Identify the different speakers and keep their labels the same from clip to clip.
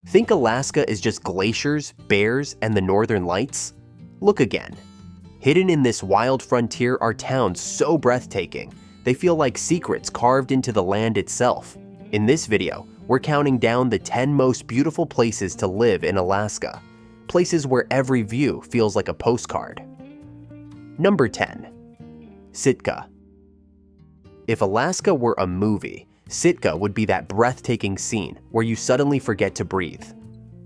Speaker 1: Think Alaska is just glaciers, bears, and the northern lights? Look again. Hidden in this wild frontier are towns so breathtaking, they feel like secrets carved into the land itself. In this video, we're counting down the 10 most beautiful places to live in Alaska. Places where every view feels like a postcard. Number 10. Sitka. If Alaska were a movie, Sitka would be that breathtaking scene where you suddenly forget to breathe.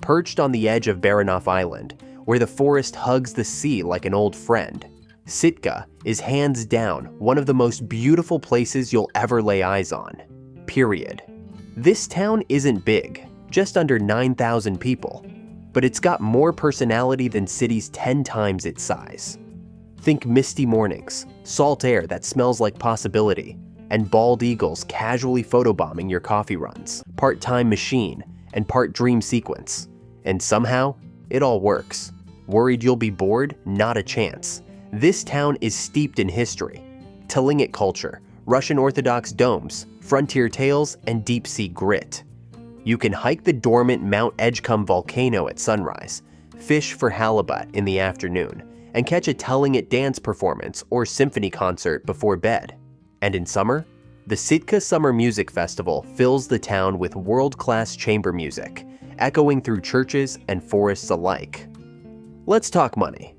Speaker 1: Perched on the edge of Baranof Island, where the forest hugs the sea like an old friend, Sitka is hands down one of the most beautiful places you'll ever lay eyes on. Period. This town isn't big, just under 9,000 people, but it's got more personality than cities 10 times its size. Think misty mornings, salt air that smells like possibility, and bald eagles casually photobombing your coffee runs, part-time machine and part dream sequence. And somehow, it all works. Worried you'll be bored? Not a chance. This town is steeped in history, Tlingit culture, Russian Orthodox domes, frontier tales, and deep-sea grit. You can hike the dormant Mount Edgecumbe volcano at sunrise, fish for halibut in the afternoon, and catch a Tlingit dance performance or symphony concert before bed. And in summer, the Sitka Summer Music Festival fills the town with world-class chamber music, echoing through churches and forests alike. Let's talk money.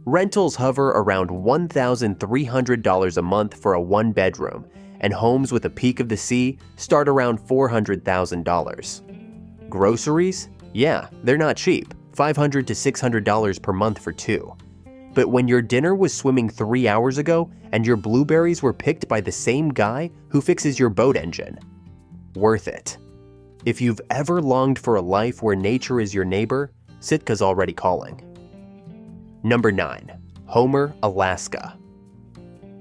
Speaker 1: Rentals hover around $1,300 a month for a one-bedroom, and homes with a peak of the sea start around $400,000. Groceries? Yeah, they're not cheap, $500 to $600 per month for two. But when your dinner was swimming 3 hours ago and your blueberries were picked by the same guy who fixes your boat engine, worth it. If you've ever longed for a life where nature is your neighbor, Sitka's already calling. Number 9. Homer, Alaska.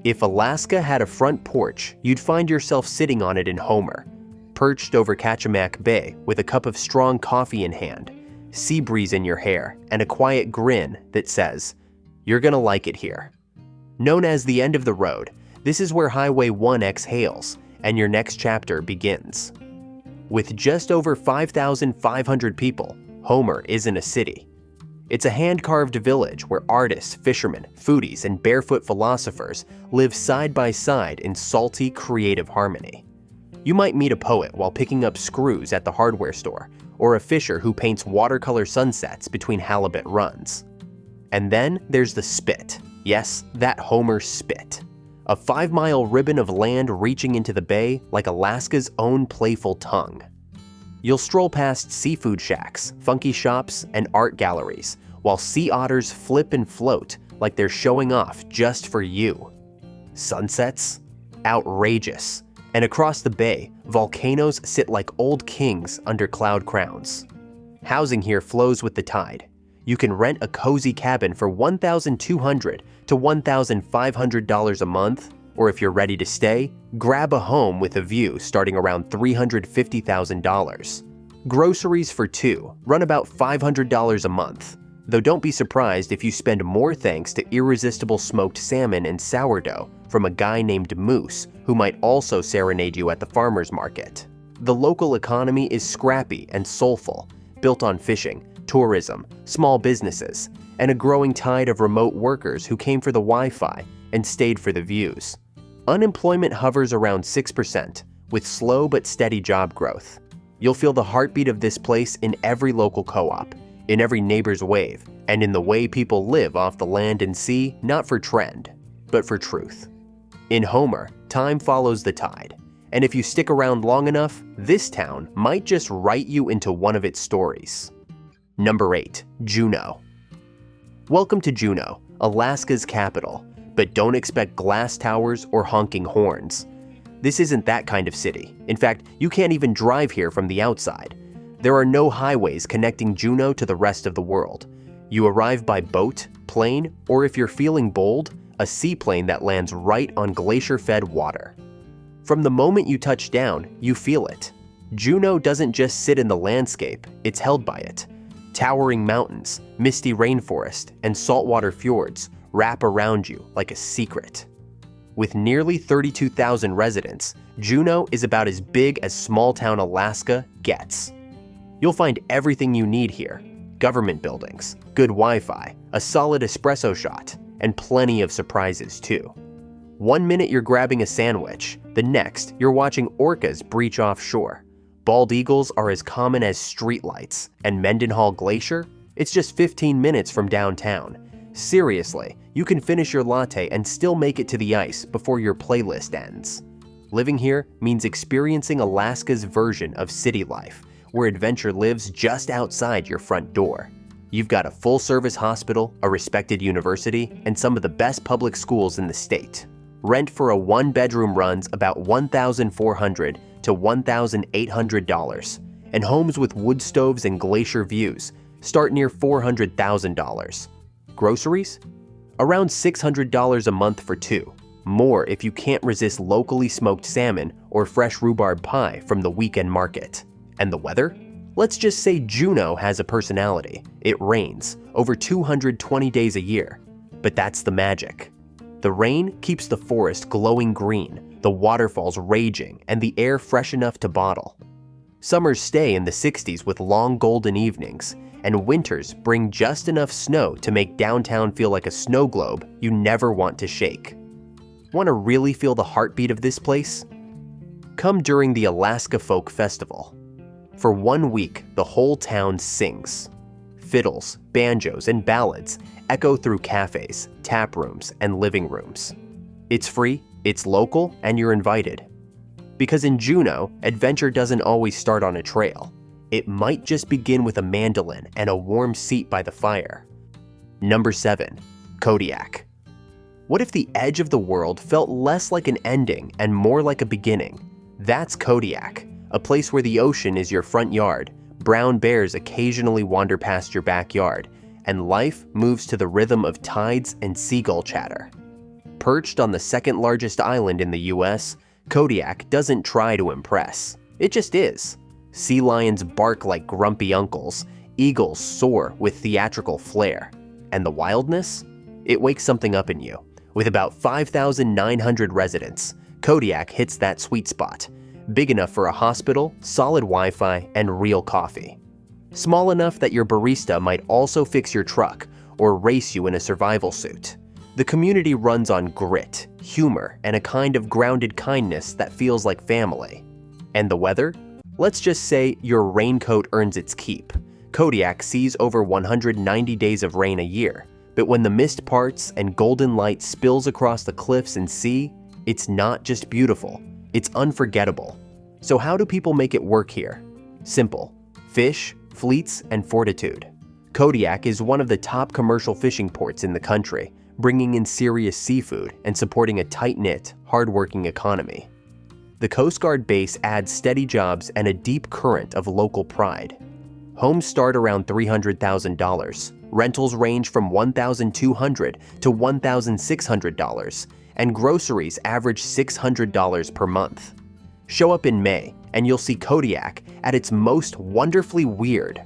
Speaker 1: If Alaska had a front porch, you'd find yourself sitting on it in Homer, perched over Kachemak Bay with a cup of strong coffee in hand, sea breeze in your hair, and a quiet grin that says, "You're gonna like it here." Known as the end of the road, this is where Highway 1 exhales and your next chapter begins. With just over 5,500 people, Homer isn't a city. It's a hand-carved village where artists, fishermen, foodies, and barefoot philosophers live side by side in salty, creative harmony. You might meet a poet while picking up screws at the hardware store, or a fisher who paints watercolor sunsets between halibut runs. And then there's the spit. Yes, that Homer spit. A 5-mile ribbon of land reaching into the bay like Alaska's own playful tongue. You'll stroll past seafood shacks, funky shops, and art galleries, while sea otters flip and float like they're showing off just for you. Sunsets? Outrageous. And across the bay, volcanoes sit like old kings under cloud crowns. Housing here flows with the tide. You can rent a cozy cabin for $1,200 to $1,500 a month, or if you're ready to stay, grab a home with a view starting around $350,000. Groceries for two run about $500 a month, though don't be surprised if you spend more thanks to irresistible smoked salmon and sourdough from a guy named Moose who might also serenade you at the farmer's market. The local economy is scrappy and soulful, built on fishing, tourism, small businesses, and a growing tide of remote workers who came for the Wi-Fi and stayed for the views. Unemployment hovers around 6%, with slow but steady job growth. You'll feel the heartbeat of this place in every local co-op, in every neighbor's wave, and in the way people live off the land and sea, not for trend, but for truth. In Homer, time follows the tide, and if you stick around long enough, this town might just write you into one of its stories. Number 8. Juneau. Welcome to Juneau, Alaska's capital, but don't expect glass towers or honking horns. This isn't that kind of city. In fact, you can't even drive here from the outside. There are no highways connecting Juneau to the rest of the world. You arrive by boat, plane, or if you're feeling bold, a seaplane that lands right on glacier-fed water. From the moment you touch down, you feel it. Juneau doesn't just sit in the landscape, it's held by it. Towering mountains, misty rainforest, and saltwater fjords wrap around you like a secret. With nearly 32,000 residents, Juneau is about as big as small-town Alaska gets. You'll find everything you need here: government buildings, good Wi-Fi, a solid espresso shot, and plenty of surprises too. One minute you're grabbing a sandwich, the next you're watching orcas breach offshore. Bald eagles are as common as streetlights, and Mendenhall Glacier? It's just 15 minutes from downtown. Seriously, you can finish your latte and still make it to the ice before your playlist ends. Living here means experiencing Alaska's version of city life, where adventure lives just outside your front door. You've got a full-service hospital, a respected university, and some of the best public schools in the state. Rent for a one-bedroom runs about $1,400 to $1,800, and homes with wood stoves and glacier views start near $400,000. Groceries? Around $600 a month for two. More if you can't resist locally smoked salmon or fresh rhubarb pie from the weekend market. And the weather? Let's just say Juneau has a personality. It rains over 220 days a year. But that's the magic. The rain keeps the forest glowing green, the waterfalls raging, and the air fresh enough to bottle. Summers stay in the 60s with long golden evenings, and winters bring just enough snow to make downtown feel like a snow globe you never want to shake. Want to really feel the heartbeat of this place? Come during the Alaska Folk Festival. For 1 week, the whole town sings. Fiddles, banjos, and ballads echo through cafes, tap rooms, and living rooms. It's free, it's local, and you're invited. Because in Juneau, adventure doesn't always start on a trail. It might just begin with a mandolin and a warm seat by the fire. Number 7. Kodiak. What if the edge of the world felt less like an ending and more like a beginning? That's Kodiak, a place where the ocean is your front yard, brown bears occasionally wander past your backyard, and life moves to the rhythm of tides and seagull chatter. Perched on the second largest island in the US, Kodiak doesn't try to impress. It just is. Sea lions bark like grumpy uncles, eagles soar with theatrical flair. And the wildness? It wakes something up in you. With about 5,900 residents, Kodiak hits that sweet spot. Big enough for a hospital, solid Wi-Fi, and real coffee. Small enough that your barista might also fix your truck or race you in a survival suit. The community runs on grit, humor, and a kind of grounded kindness that feels like family. And the weather? Let's just say your raincoat earns its keep. Kodiak sees over 190 days of rain a year, but when the mist parts and golden light spills across the cliffs and sea, it's not just beautiful, it's unforgettable. So how do people make it work here? Simple: fish, fleets, and fortitude. Kodiak is one of the top commercial fishing ports in the country, bringing in serious seafood and supporting a tight-knit, hard-working economy. The Coast Guard base adds steady jobs and a deep current of local pride. Homes start around $300,000. Rentals range from $1,200 to $1,600, and groceries average $600 per month. Show up in May, and you'll see Kodiak at its most wonderfully weird.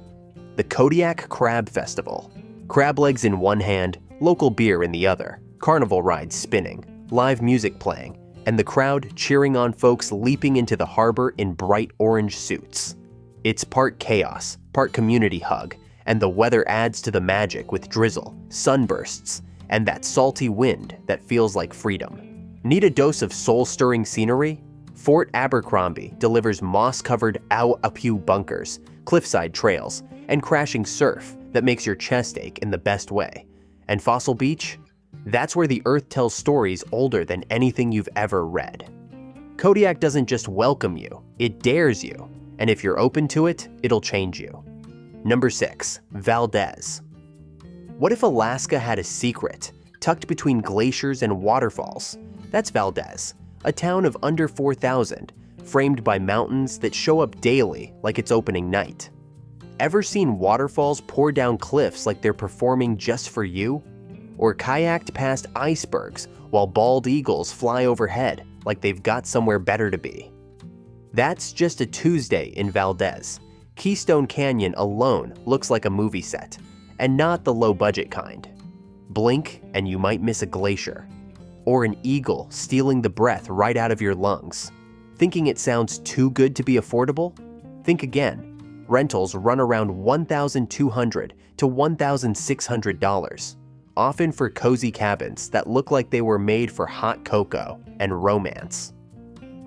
Speaker 1: The Kodiak Crab Festival. Crab legs in one hand, local beer in the other, carnival rides spinning, live music playing, and the crowd cheering on folks leaping into the harbor in bright orange suits. It's part chaos, part community hug, and the weather adds to the magic with drizzle, sunbursts, and that salty wind that feels like freedom. Need a dose of soul-stirring scenery? Fort Abercrombie delivers moss-covered Au-Apiu bunkers, cliffside trails, and crashing surf that makes your chest ache in the best way. And Fossil Beach? That's where the earth tells stories older than anything you've ever read. Kodiak doesn't just welcome you, it dares you. And if you're open to it, it'll change you. Number 6. Valdez. What if Alaska had a secret, tucked between glaciers and waterfalls? That's Valdez, a town of under 4,000, framed by mountains that show up daily like it's opening night. Ever seen waterfalls pour down cliffs like they're performing just for you? Or kayaked past icebergs while bald eagles fly overhead like they've got somewhere better to be? That's just a Tuesday in Valdez. Keystone Canyon alone looks like a movie set, and not the low-budget kind. Blink and you might miss a glacier, or an eagle stealing the breath right out of your lungs. Thinking it sounds too good to be affordable? Think again. Rentals run around $1,200 to $1,600, often for cozy cabins that look like they were made for hot cocoa and romance.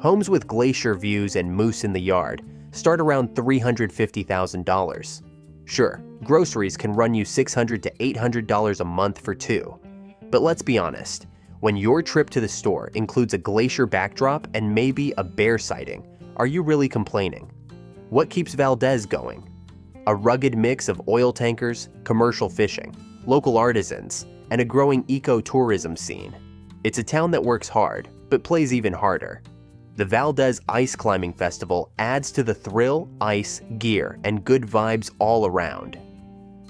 Speaker 1: Homes with glacier views and moose in the yard start around $350,000. Sure, groceries can run you $600 to $800 a month for two. But let's be honest, when your trip to the store includes a glacier backdrop and maybe a bear sighting, are you really complaining? What keeps Valdez going? A rugged mix of oil tankers, commercial fishing, local artisans, and a growing eco-tourism scene. It's a town that works hard, but plays even harder. The Valdez Ice Climbing Festival adds to the thrill, ice, gear, and good vibes all around.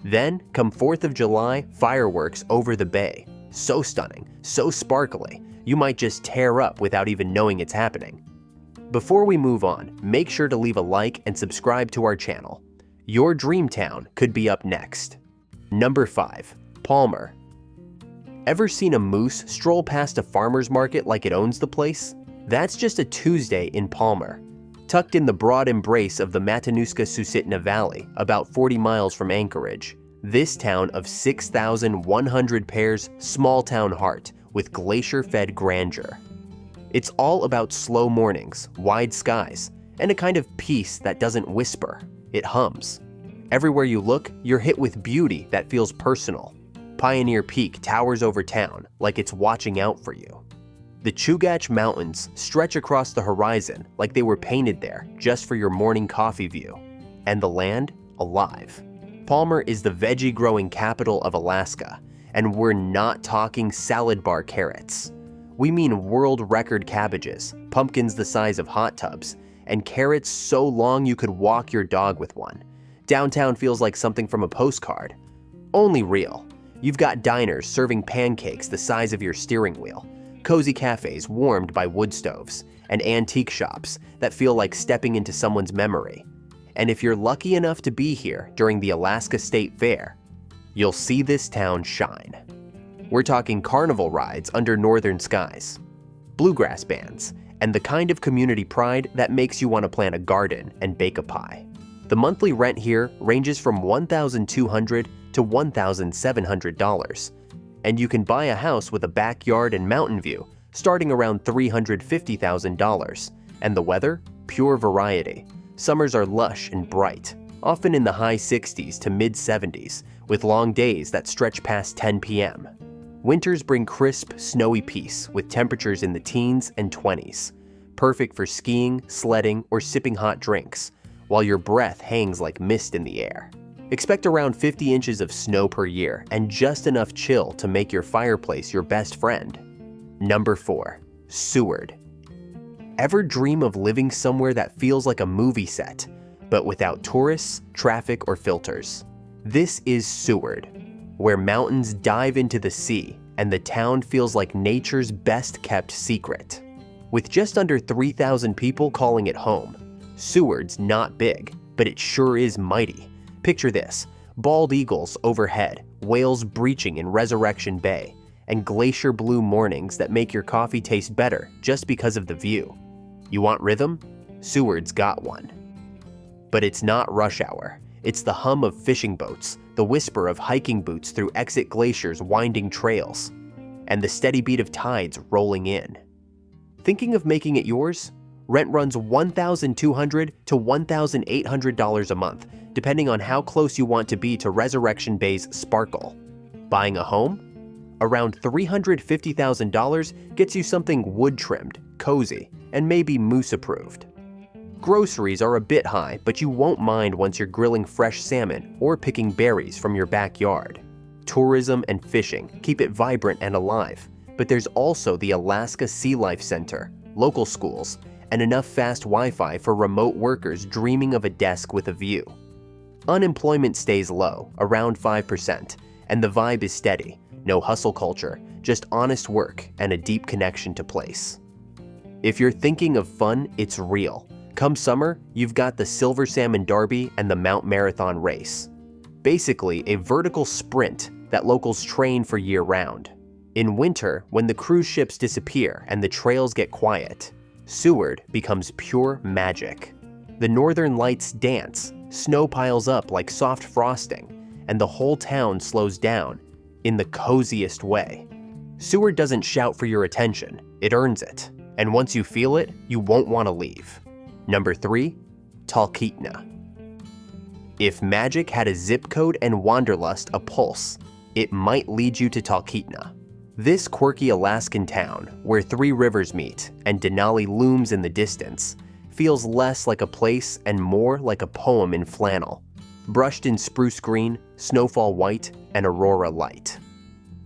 Speaker 1: Then, come 4th of July, fireworks over the bay. So stunning, so sparkly, you might just tear up without even knowing it's happening. Before we move on, make sure to leave a like and subscribe to our channel. Your dream town could be up next. Number 5. Palmer. Ever seen a moose stroll past a farmer's market like it owns the place? That's just a Tuesday in Palmer. Tucked in the broad embrace of the Matanuska-Susitna Valley, about 40 miles from Anchorage, this town of 6,100 pairs small town heart with glacier-fed grandeur. It's all about slow mornings, wide skies, and a kind of peace that doesn't whisper, it hums. Everywhere you look, you're hit with beauty that feels personal. Pioneer Peak towers over town like it's watching out for you. The Chugach Mountains stretch across the horizon like they were painted there just for your morning coffee view. And the land, alive. Palmer is the veggie-growing capital of Alaska, and we're not talking salad bar carrots. We mean world record cabbages, pumpkins the size of hot tubs, and carrots so long you could walk your dog with one. Downtown feels like something from a postcard. Only real. You've got diners serving pancakes the size of your steering wheel, cozy cafes warmed by wood stoves, and antique shops that feel like stepping into someone's memory. And if you're lucky enough to be here during the Alaska State Fair, you'll see this town shine. We're talking carnival rides under northern skies, bluegrass bands, and the kind of community pride that makes you want to plant a garden and bake a pie. The monthly rent here ranges from $1,200 to $1,700, and you can buy a house with a backyard and mountain view starting around $350,000, and the weather, pure variety. Summers are lush and bright, often in the high 60s to mid 70s, with long days that stretch past 10 p.m. Winters bring crisp, snowy peace with temperatures in the teens and 20s, perfect for skiing, sledding, or sipping hot drinks, while your breath hangs like mist in the air. Expect around 50 inches of snow per year and just enough chill to make your fireplace your best friend. Number 4. Seward. Ever dream of living somewhere that feels like a movie set, but without tourists, traffic, or filters? This is Seward, where mountains dive into the sea and the town feels like nature's best-kept secret. With just under 3,000 people calling it home, Seward's not big, but it sure is mighty. Picture this: bald eagles overhead, whales breaching in Resurrection Bay, and glacier blue mornings that make your coffee taste better just because of the view. You want rhythm? Seward's got one. But it's not rush hour. It's the hum of fishing boats, the whisper of hiking boots through Exit Glacier's winding trails, and the steady beat of tides rolling in. Thinking of making it yours? Rent runs $1,200 to $1,800 a month, depending on how close you want to be to Resurrection Bay's sparkle. Buying a home? Around $350,000 gets you something wood-trimmed, cozy, and maybe moose-approved. Groceries are a bit high, but you won't mind once you're grilling fresh salmon or picking berries from your backyard. Tourism and fishing keep it vibrant and alive, but there's also the Alaska Sea Life Center, local schools, and enough fast Wi-Fi for remote workers dreaming of a desk with a view. Unemployment stays low, around 5%, and the vibe is steady. No hustle culture, just honest work and a deep connection to place. If you're thinking of fun, it's real. Come summer, you've got the Silver Salmon Derby and the Mount Marathon Race. Basically, a vertical sprint that locals train for year-round. In winter, when the cruise ships disappear and the trails get quiet, Seward becomes pure magic. The Northern Lights dance, snow piles up like soft frosting, and the whole town slows down in the coziest way. Seward doesn't shout for your attention, it earns it. And once you feel it, you won't want to leave. Number 3, Talkeetna. If magic had a zip code and wanderlust a pulse, it might lead you to Talkeetna. This quirky Alaskan town, where 3 rivers meet and Denali looms in the distance, feels less like a place and more like a poem in flannel, brushed in spruce green, snowfall white, and aurora light.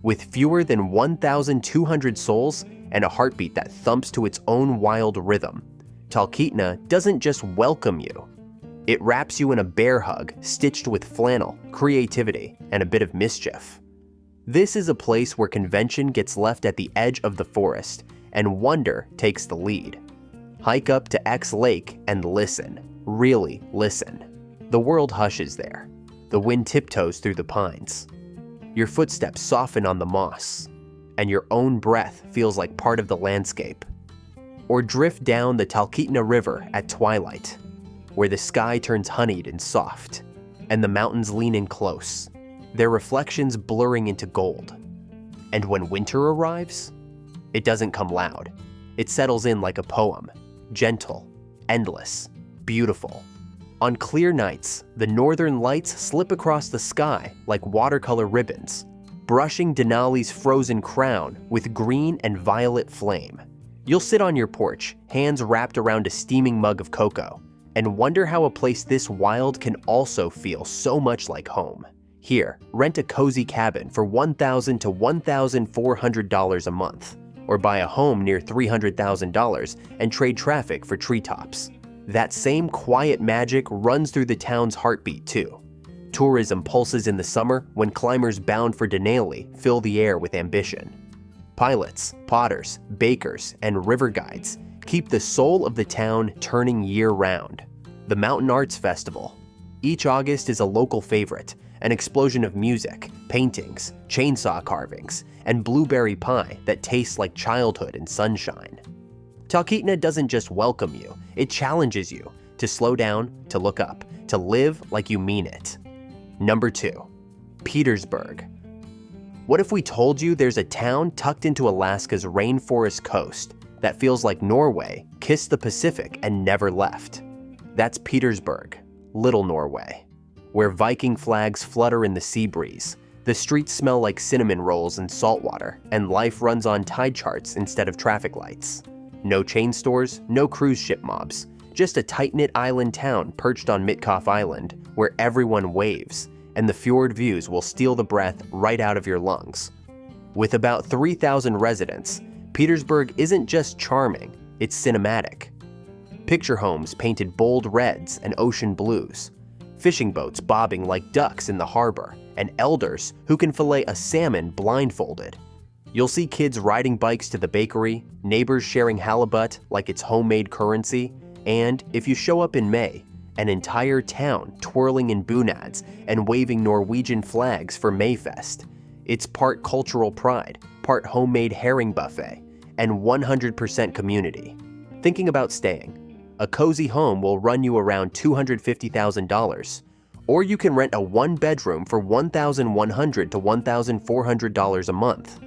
Speaker 1: With fewer than 1,200 souls and a heartbeat that thumps to its own wild rhythm, Talkeetna doesn't just welcome you. It wraps you in a bear hug stitched with flannel, creativity, and a bit of mischief. This is a place where convention gets left at the edge of the forest and wonder takes the lead. Hike up to X Lake and listen, really listen. The world hushes there. The wind tiptoes through the pines. Your footsteps soften on the moss, and your own breath feels like part of the landscape. Or drift down the Talkeetna River at twilight, where the sky turns honeyed and soft, and the mountains lean in close, their reflections blurring into gold. And when winter arrives, it doesn't come loud. It settles in like a poem, gentle, endless, beautiful. On clear nights, the northern lights slip across the sky like watercolor ribbons, brushing Denali's frozen crown with green and violet flame. You'll sit on your porch, hands wrapped around a steaming mug of cocoa, and wonder how a place this wild can also feel so much like home. Here, rent a cozy cabin for $1,000 to $1,400 a month, or buy a home near $300,000 and trade traffic for treetops. That same quiet magic runs through the town's heartbeat too. Tourism pulses in the summer when climbers bound for Denali fill the air with ambition. Pilots, potters, bakers, and river guides keep the soul of the town turning year-round. The Mountain Arts Festival. Each August is a local favorite, an explosion of music, paintings, chainsaw carvings, and blueberry pie that tastes like childhood and sunshine. Talkeetna doesn't just welcome you, it challenges you to slow down, to look up, to live like you mean it. Number 2, Petersburg. What if we told you there's a town tucked into Alaska's rainforest coast that feels like Norway kissed the Pacific and never left? That's Petersburg, Little Norway, where Viking flags flutter in the sea breeze, the streets smell like cinnamon rolls and saltwater, and life runs on tide charts instead of traffic lights. No chain stores, no cruise ship mobs, just a tight-knit island town perched on Mitkoff Island where everyone waves, and the fjord views will steal the breath right out of your lungs. With about 3,000 residents, Petersburg isn't just charming, it's cinematic. Picture homes painted bold reds and ocean blues, fishing boats bobbing like ducks in the harbor, and elders who can fillet a salmon blindfolded. You'll see kids riding bikes to the bakery, neighbors sharing halibut like it's homemade currency, and if you show up in May, an entire town twirling in bunads and waving Norwegian flags for Mayfest. It's part cultural pride, part homemade herring buffet, and 100% community. Thinking about staying? A cozy home will run you around $250,000, or you can rent a one-bedroom for $1,100 to $1,400 a month.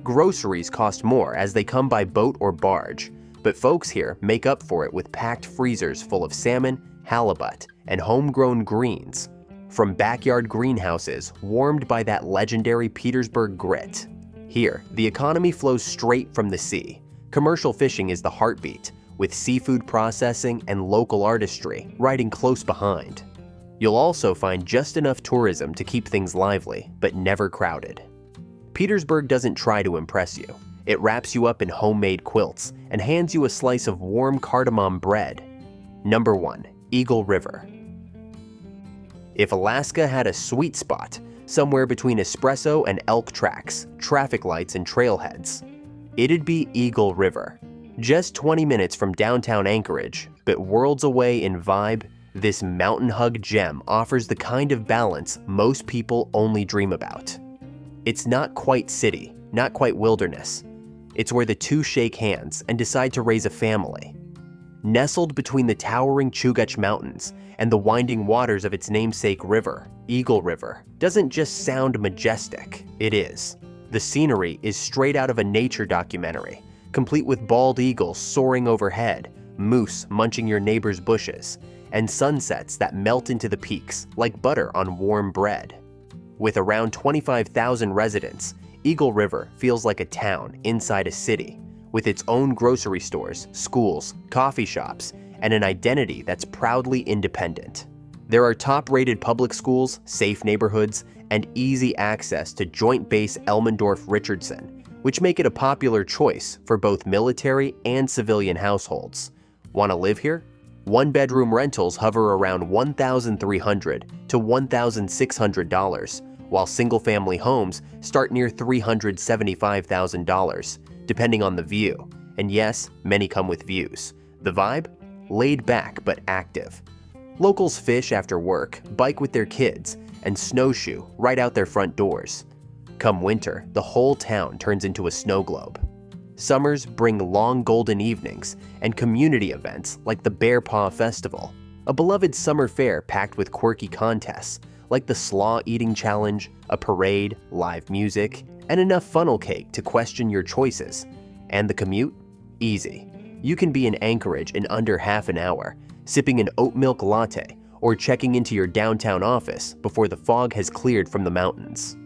Speaker 1: Groceries cost more as they come by boat or barge, but folks here make up for it with packed freezers full of salmon, halibut, and homegrown greens, from backyard greenhouses warmed by that legendary Petersburg grit. Here, the economy flows straight from the sea. Commercial fishing is the heartbeat, with seafood processing and local artistry riding close behind. You'll also find just enough tourism to keep things lively, but never crowded. Petersburg doesn't try to impress you. It wraps you up in homemade quilts and hands you a slice of warm cardamom bread. Number 1, Eagle River. If Alaska had a sweet spot, somewhere between espresso and elk tracks, traffic lights, and trailheads, it'd be Eagle River. Just 20 minutes from downtown Anchorage, but worlds away in vibe, this mountain hug gem offers the kind of balance most people only dream about. It's not quite city, not quite wilderness. It's where the two shake hands and decide to raise a family. Nestled between the towering Chugach Mountains and the winding waters of its namesake river, Eagle River, doesn't just sound majestic, it is. The scenery is straight out of a nature documentary, complete with bald eagles soaring overhead, moose munching your neighbor's bushes, and sunsets that melt into the peaks like butter on warm bread. With around 25,000 residents, Eagle River feels like a town inside a city, with its own grocery stores, schools, coffee shops, and an identity that's proudly independent. There are top-rated public schools, safe neighborhoods, and easy access to Joint Base Elmendorf-Richardson, which make it a popular choice for both military and civilian households. Want to live here? One-bedroom rentals hover around $1,300 to $1,600, while single-family homes start near $375,000, depending on the view. And yes, many come with views. The vibe? Laid back but active. Locals fish after work, bike with their kids, and snowshoe right out their front doors. Come winter, the whole town turns into a snow globe. Summers bring long golden evenings and community events like the Bear Paw Festival, a beloved summer fair packed with quirky contests like the slaw eating challenge, a parade, live music, and enough funnel cake to question your choices. And the commute? Easy. You can be in Anchorage in under half an hour, sipping an oat milk latte or checking into your downtown office before the fog has cleared from the mountains.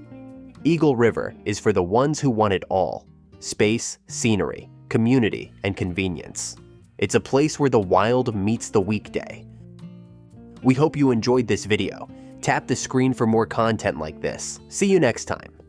Speaker 1: Eagle River is for the ones who want it all: space, scenery, community, and convenience. It's a place where the wild meets the weekday. We hope you enjoyed this video. Tap the screen for more content like this. See you next time.